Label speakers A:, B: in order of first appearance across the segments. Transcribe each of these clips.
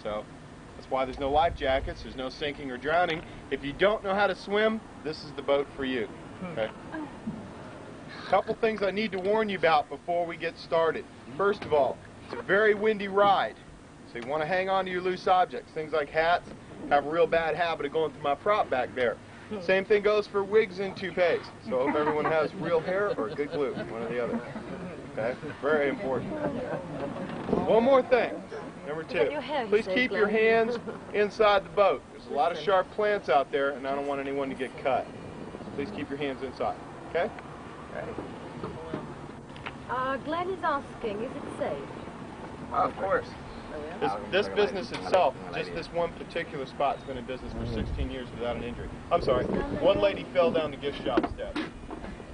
A: So that's why there's no life jackets, there's no sinking or drowning. If you don't know how to swim, this is the boat for you. Okay? Couple things I need to warn you about before we get started. First of all, it's a very windy ride, so you want to hang on to your loose objects. Things like hats have a real bad habit of going through my prop back there. Same thing goes for wigs and toupees. So I hope everyone has real hair or good glue, one or the other. Okay? Very important. One more thing. Number 2. Please keep your hands inside the boat. There's a lot of sharp plants out there, and I don't want anyone to get cut. Please keep your hands inside. Okay?
B: Glenn is asking, is it safe?
A: Of course. This business itself, just this one particular spot's been in business for 16 years without an injury. I'm sorry, one lady fell down the gift shop steps.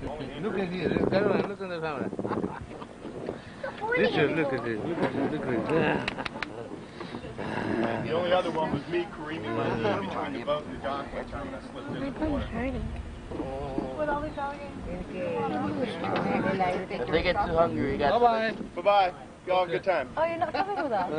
C: Look at this, look at the camera. Richard, look at this, look at this.
A: And the only other one was me careening my knee between the boat and the dock one time when I slipped into the water.
B: What are we going?
C: If they get too hungry, you got
A: bye-bye. Bye-bye. Y'all have a good time.
B: Oh, you're not coming with us?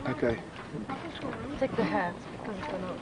A: Okay.
B: Take the hats because they're not.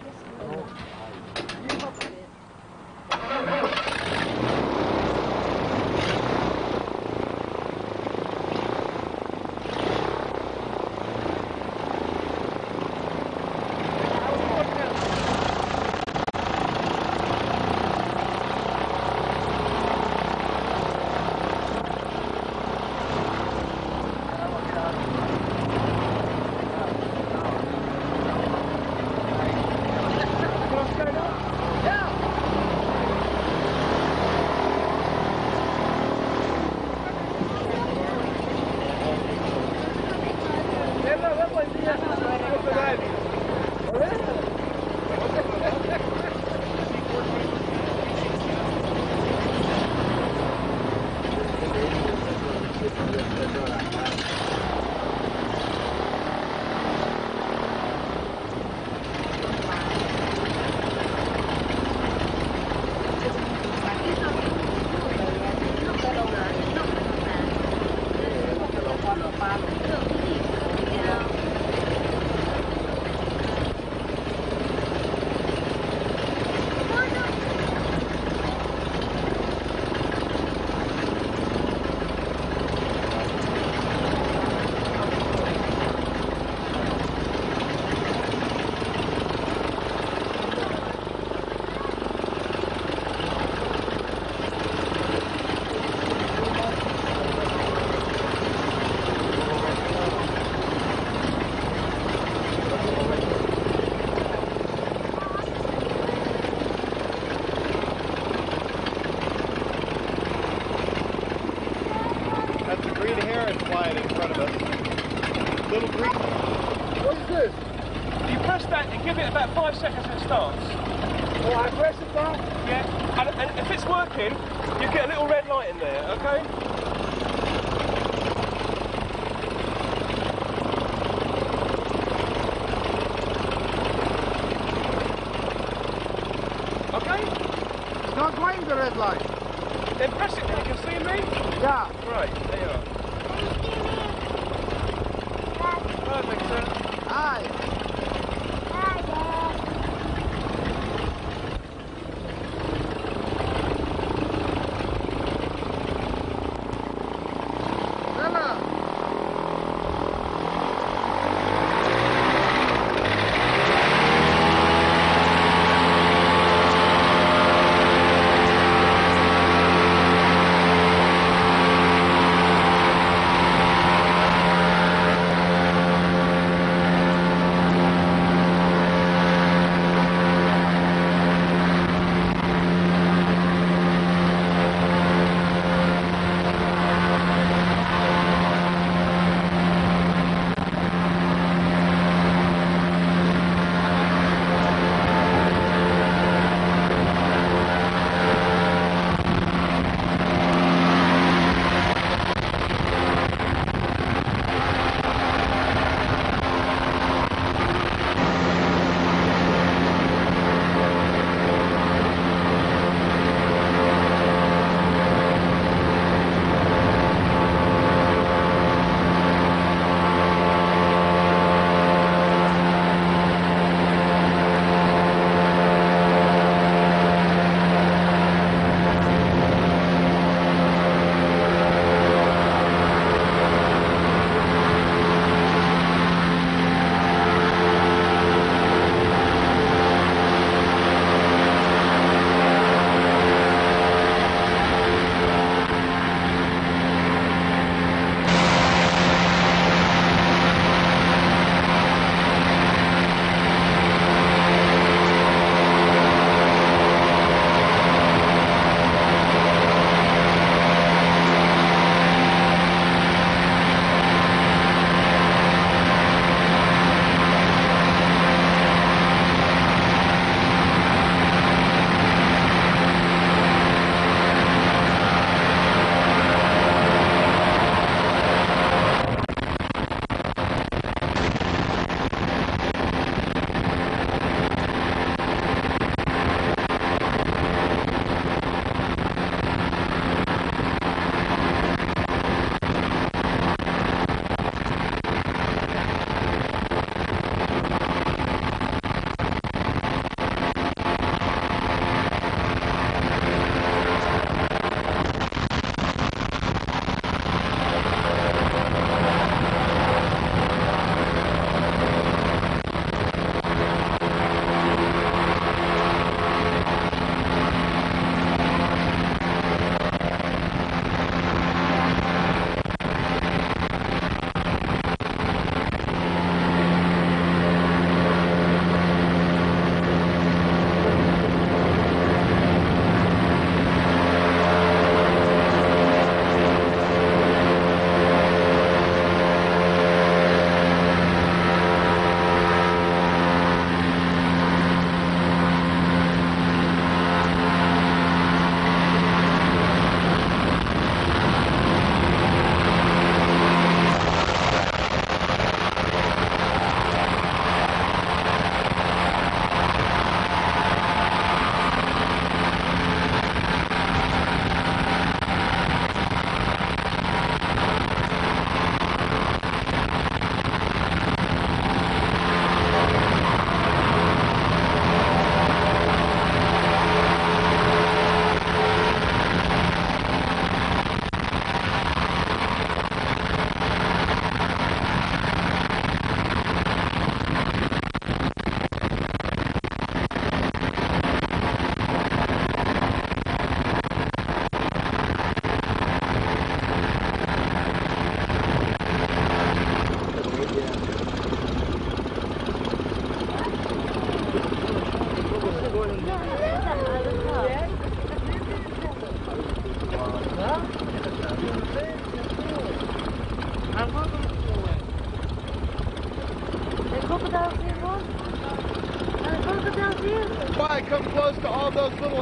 D: Give it about 5 seconds and it starts.
E: All right, press it down.
D: Yeah, and if it's working, you get a little red light in there, okay? Okay?
E: It's not going the red light.
D: Then press it now, you can see me?
E: Yeah.
D: Right, there you are. Perfect, sir.
E: Hi.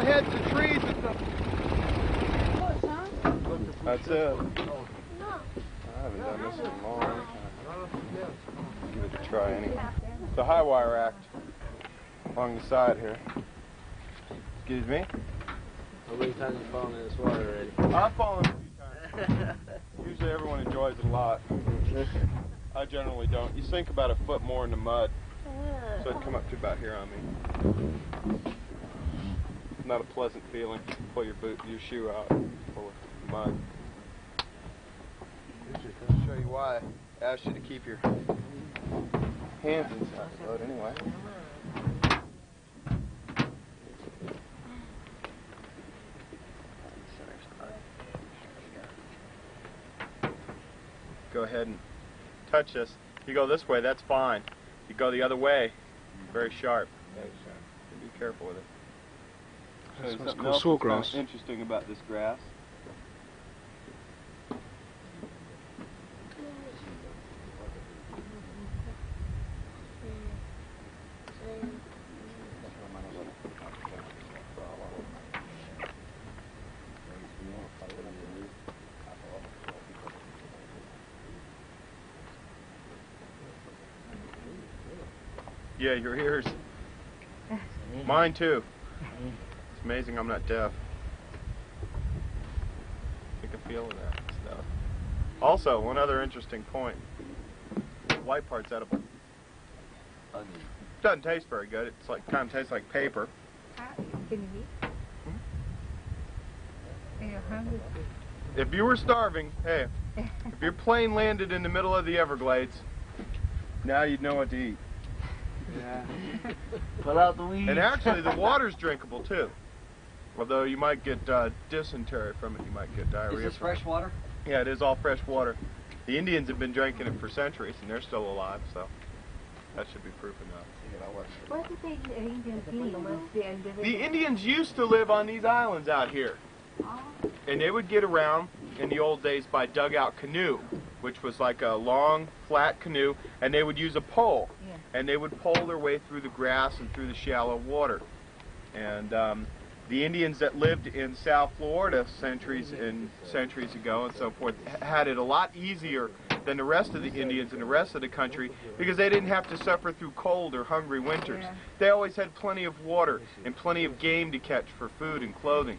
A: heads of trees and stuff. That's it. I haven't done this in a long time. Give it a try anyway. The high wire act along the side here. Excuse me?
C: How many times have you fallen in this water already?
A: I've fallen a few times. Usually everyone enjoys it a lot. I generally don't. You sink about a foot more in the mud. So it'd come up to about here on me. Not a pleasant feeling. Pull your shoe out full of mud. I'll show you why I asked you to keep your hands inside the boat anyway. Go ahead and touch this. You go this way, that's fine. You go the other way, very sharp. Be careful with it.
F: That's what's
A: Something
F: called
A: else
F: sawgrass.
A: that's interesting about this grass. Yeah, your ears. Mine too. It's amazing I'm not deaf. I can feel that stuff. Also, one other interesting point. The white part's edible. Doesn't taste very good. It's like kind of tastes like paper. If you were starving, hey, if your plane landed in the middle of the Everglades, now you'd know what to eat.
C: Yeah. Pull out the weeds.
A: And actually, the water's drinkable too. Although you might get dysentery from it, you might get diarrhea.
G: Is this fresh water?
A: Yeah, it is all fresh water. The Indians have been drinking it for centuries, and they're still alive, so that should be proof enough.
B: What did the Indians do?
A: The Indians used to live on these islands out here, and they would get around in the old days by dugout canoe, which was like a long, flat canoe, and they would use a pole, and they would pole their way through the grass and through the shallow water. And the Indians that lived in South Florida centuries ago and so forth had it a lot easier than the rest of the Indians in the rest of the country because they didn't have to suffer through cold or hungry winters. They always had plenty of water and plenty of game to catch for food and clothing.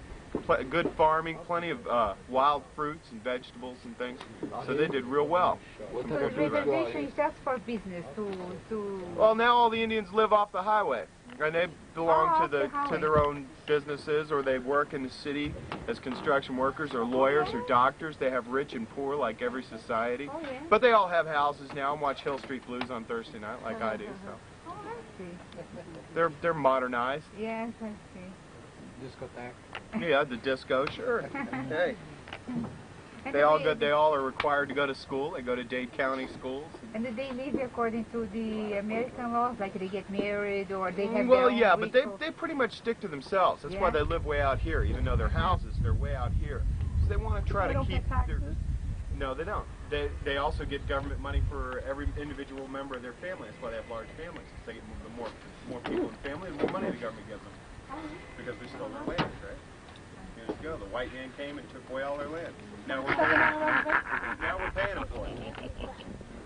A: Good farming, plenty of wild fruits and vegetables and things, so they did real well.
H: So the reservation is just for business to.
A: Well, now all the Indians live off the highway, and they belong to their own businesses, or they work in the city as construction workers, or lawyers, or doctors. They have rich and poor, like every society, but they all have houses now and watch Hill Street Blues on Thursday night, like I do. So they're modernized.
H: Yes, I see.
F: Discotheque.
A: Yeah, the disco, sure. Hey. They all are required to go to school. They go to Dade County schools.
H: And do they live according to the American laws, like they get married or they have
A: well,
H: their own
A: yeah, but
H: rituals?
A: they pretty much stick to themselves. That's why they live way out here, even though their houses, they're way out here. So they want to try to keep their... No, they don't. They also get government money for every individual member of their family. That's why they have large families. They get more people in the family, the more money the government gives them. Because we stole their land, right? Years ago, the white man came and took away all their land. Now we're paying them for it.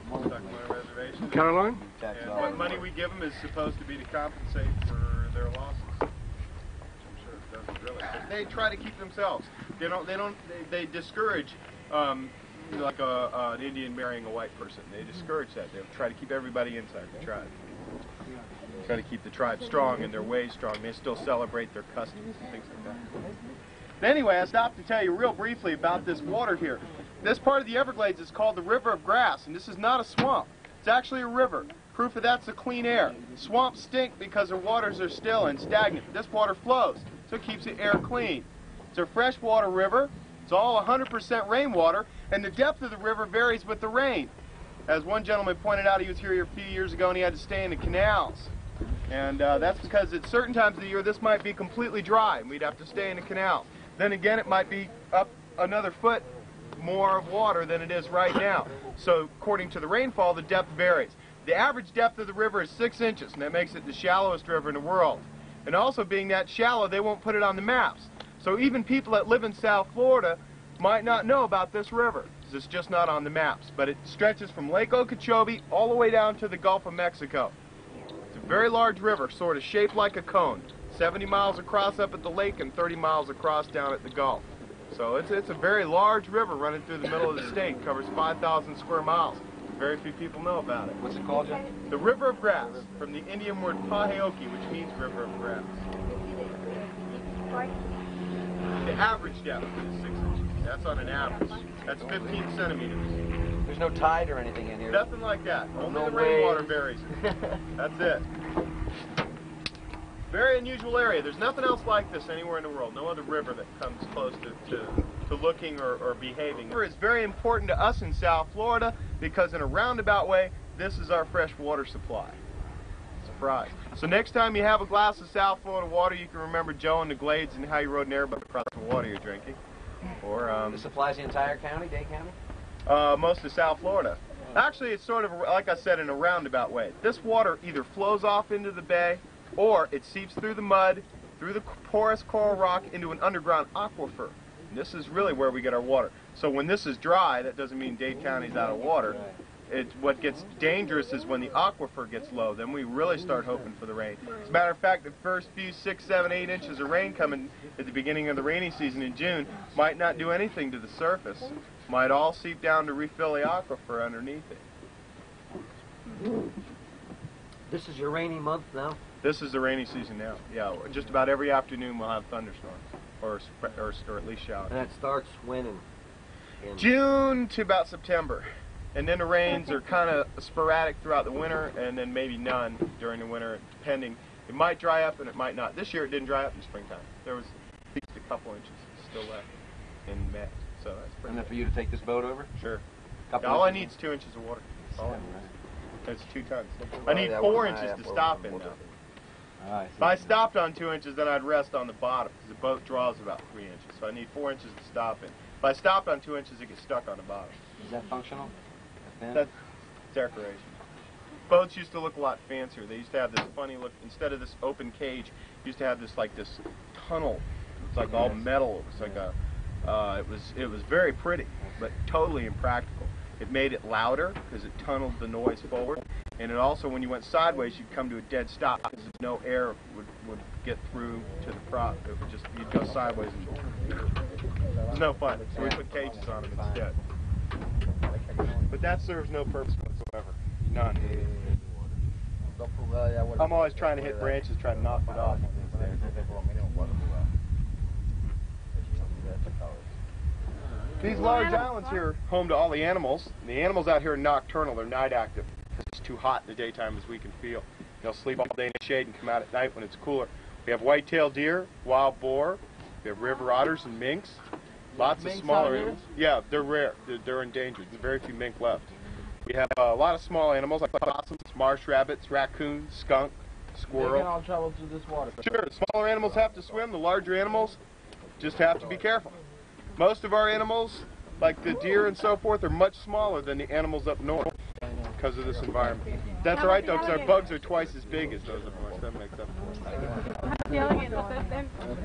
A: Stuck on a reservation.
F: Caroline?
A: And what money we give them is supposed to be to compensate for their losses. Which I'm sure it doesn't really. But they try to keep themselves. They discourage like an Indian marrying a white person. They discourage that. They try to keep everybody inside the tribe. Try to keep the tribe strong and their ways strong. They still celebrate their customs and things like that. Anyway, I stopped to tell you real briefly about this water here. This part of the Everglades is called the River of Grass, and this is not a swamp. It's actually a river. Proof of that's the clean air. Swamps stink because their waters are still and stagnant. This water flows, so it keeps the air clean. It's a freshwater river. It's all 100% rainwater, and the depth of the river varies with the rain. As one gentleman pointed out, he was here a few years ago, and he had to stay in the canals. And that's because at certain times of the year, this might be completely dry, and we'd have to stay in the canal. Then again, it might be up another foot more of water than it is right now. So according to the rainfall, the depth varies. The average depth of the river is 6 inches, and that makes it the shallowest river in the world. And also being that shallow, they won't put it on the maps. So even people that live in South Florida might not know about this river. It's just not on the maps. But it stretches from Lake Okeechobee all the way down to the Gulf of Mexico. It's a very large river, sort of shaped like a cone. 70 miles across up at the lake and 30 miles across down at the Gulf. So it's a very large river running through the middle of the state. Covers 5,000 square miles. Very few people know about it.
C: What's it called, John?
A: The River of Grass, from the Indian word Paheoki, which means river of grass. The average depth is 6 inches. That's on an average. That's 15 centimeters.
C: There's no tide or anything in here.
A: Nothing like that. Only
C: No
A: the rainwater
C: way.
A: varies. That's it. Very unusual area. There's nothing else like this anywhere in the world. No other river that comes close to looking or behaving. The river is very important to us in South Florida because in a roundabout way, this is our fresh water supply. Surprise. So next time you have a glass of South Florida water, you can remember Joe and the Glades and how you rode an airboat across the water you're drinking. Or
C: This supplies the entire county, Dade County?
A: most of South Florida. Actually, it's sort of, like I said, in a roundabout way. This water either flows off into the bay, or it seeps through the mud, through the porous coral rock, into an underground aquifer. And this is really where we get our water. So when this is dry, that doesn't mean Dade County's out of water. What gets dangerous is when the aquifer gets low. Then we really start hoping for the rain. As a matter of fact, the first few 6, 7, 8 inches of rain coming at the beginning of the rainy season in June might not do anything to the surface. Might all seep down to refill the aquifer underneath it.
C: This is your rainy month now?
A: This is the rainy season now. Yeah, just about every afternoon we'll have thunderstorms, or at least showers.
C: And that starts when? In
A: June to about September. And then the rains are kind of sporadic throughout the winter, and then maybe none during the winter, depending. It might dry up and it might not. This year it didn't dry up in springtime. There was at least a couple inches still left in May. So that's pretty
C: And then
A: good.
C: for you to take this boat over?
A: Sure.
C: Couple
A: All I
C: inches?
A: need is 2 inches of water. That's all I need. That's 2 tons. I
C: Well,
A: need
C: yeah,
A: 4
C: well,
A: inches
C: yeah,
A: to
C: well,
A: stop
C: well,
A: in now.
C: If
A: If I stopped on 2 inches, then I'd rest on the bottom, because the boat draws about 3 inches. So I need 4 inches to stop in. If I stopped on 2 inches, it gets stuck on the bottom.
C: Is that functional?
A: That's decoration. Boats used to look a lot fancier. They used to have this funny look. Instead of this open cage, used to have this this tunnel. It's like all metal. It was like a. It was very pretty, but totally impractical. It made it louder because it tunneled the noise forward, and it also, when you went sideways, you'd come to a dead stop because no air would get through to the prop. It would just, you'd go sideways and it was no fun. So we put cages on them instead. But that serves no purpose whatsoever. None. I'm always trying to hit branches, trying to knock it off. These large islands here are home to all the animals. The animals out here are nocturnal, they're night active. It's too hot in the daytime, as we can feel. They'll sleep all day in the shade and come out at night when it's cooler. We have white-tailed deer, wild boar, we have river otters and minks. Lots of smaller animals. Yeah, they're rare. They're endangered. There's very few mink left. We have a lot of small animals like possums, marsh rabbits, raccoons, skunk, squirrel.
C: They can all travel through this water.
A: Sure, the smaller animals have to swim. The larger animals just have to be careful. Most of our animals, like the deer and so forth, are much smaller than the animals up north because of this environment. That's all right, though, because our bugs are twice as big as those up north. That makes up for it.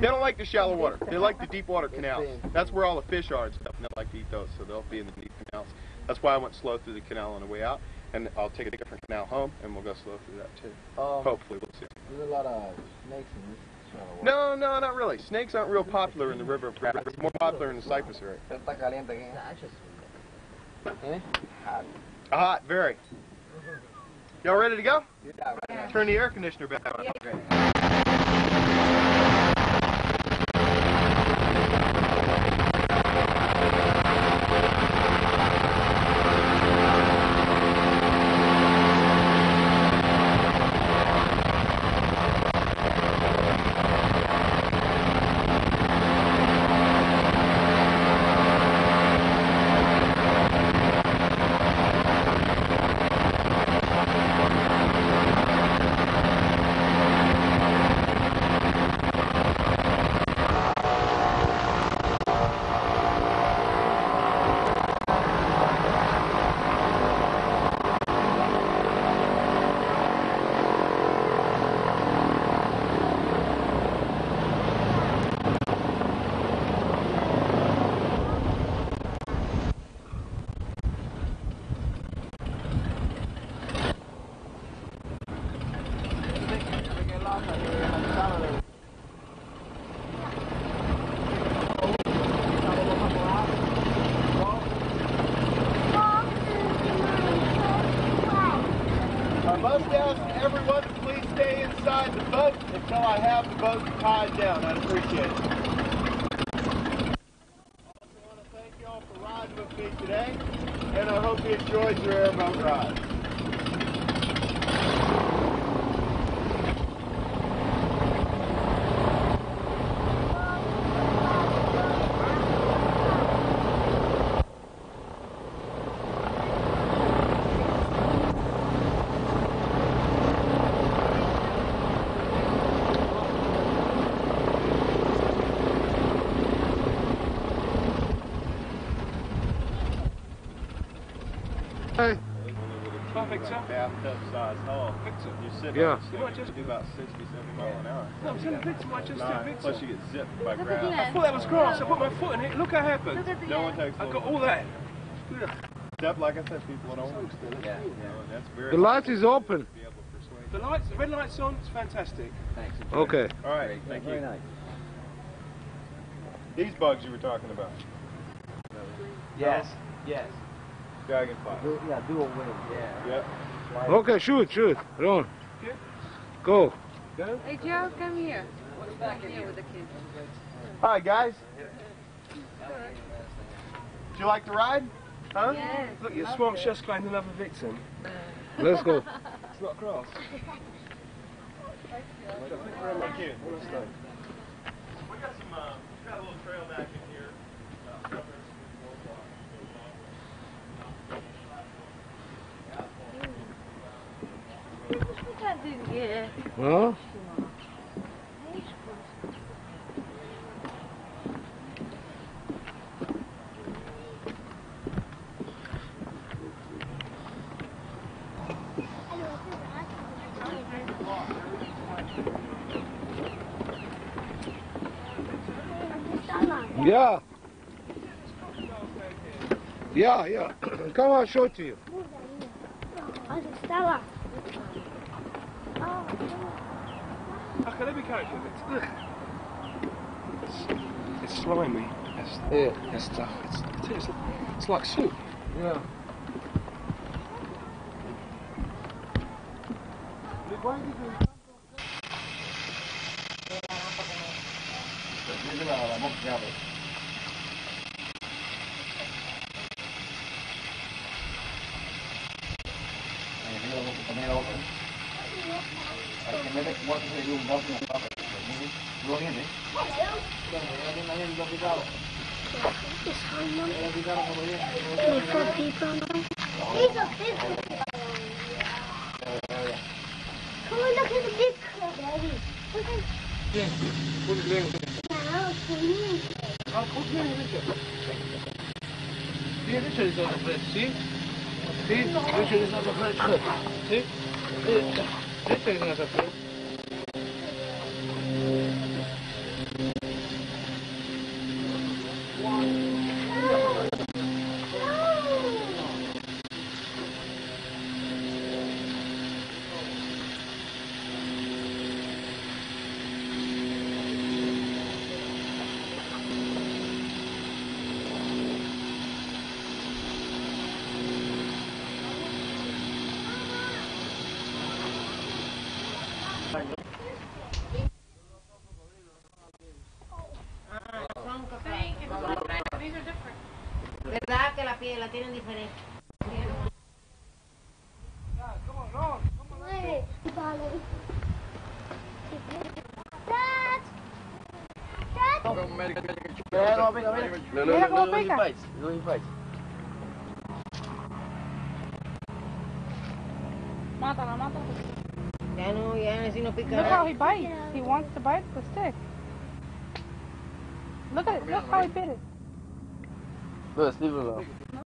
A: They don't like the shallow water. They like the deep water canals. That's where all the fish are and stuff, and they like to eat those, so they'll be in the deep canals. That's why I went slow through the canal on the way out, and I'll take a different canal home, and we'll go slow through that, too. Hopefully, we'll see.
C: There's a lot of snakes in this shallow water.
A: No, not really. Snakes aren't real popular in the River of Grass. It's more popular in the Cypress area. Hot, very. Y'all ready to go?
C: Yeah.
A: Turn the air conditioner back on. until I have the boat tied down. I'd appreciate it. I want to thank you all for riding with me today, and I hope you enjoyed your airboat ride.
E: Hey.
D: Hi, Victor.
A: Bathtub size hull.
D: Victor.
A: You sit
E: Yeah.
A: on the stick, you do about 60, 70 miles an hour.
D: No, I'm saying Victor might just
A: Nah,
D: do Victor.
A: plus you get zipped by
H: Look at
A: grass.
H: the
D: I
H: end.
D: thought that was grass. I put my foot in it. Look what happened.
H: Look at the
A: No one
H: end.
A: takes
D: I
A: full
D: got all that.
A: Except, like I said, people at home.
C: Yeah.
A: That's very
E: The light is open.
A: be able to persuade.
D: The lights, the red light's on. It's fantastic.
C: Thanks.
E: Okay.
A: All right, thank
C: Very
A: you.
C: nice.
A: These bugs you were talking about.
C: Yes. Yes.
A: Dragonfly.
C: Yeah, dual wing. Yeah.
A: Yep.
E: Okay, shoot. Run.
D: Yeah.
E: Go.
H: Hey, Joe, come here. What's back in here with the kids?
A: Hi, guys. Would you like to ride? Huh?
H: Yes.
D: Look, your swamp's just claimed another victim.
E: Let's go.
D: It's not grass.
A: Thank you. We got some, we got a little trail back in here.
H: Yeah.
E: Huh? Yeah. Yeah. Come on, show it to you.
D: Okay, let me go. It's slimy. It's tough. It's like soup.
E: Yeah.
G: Come on, look at the big crab, Daddy. Look at
I: ¿Verdad que la piel la tienen diferente? Ya no, si no pica.
B: Look how he bites. He wants to bite the stick. Look how he bit it.
C: Let's leave it alone.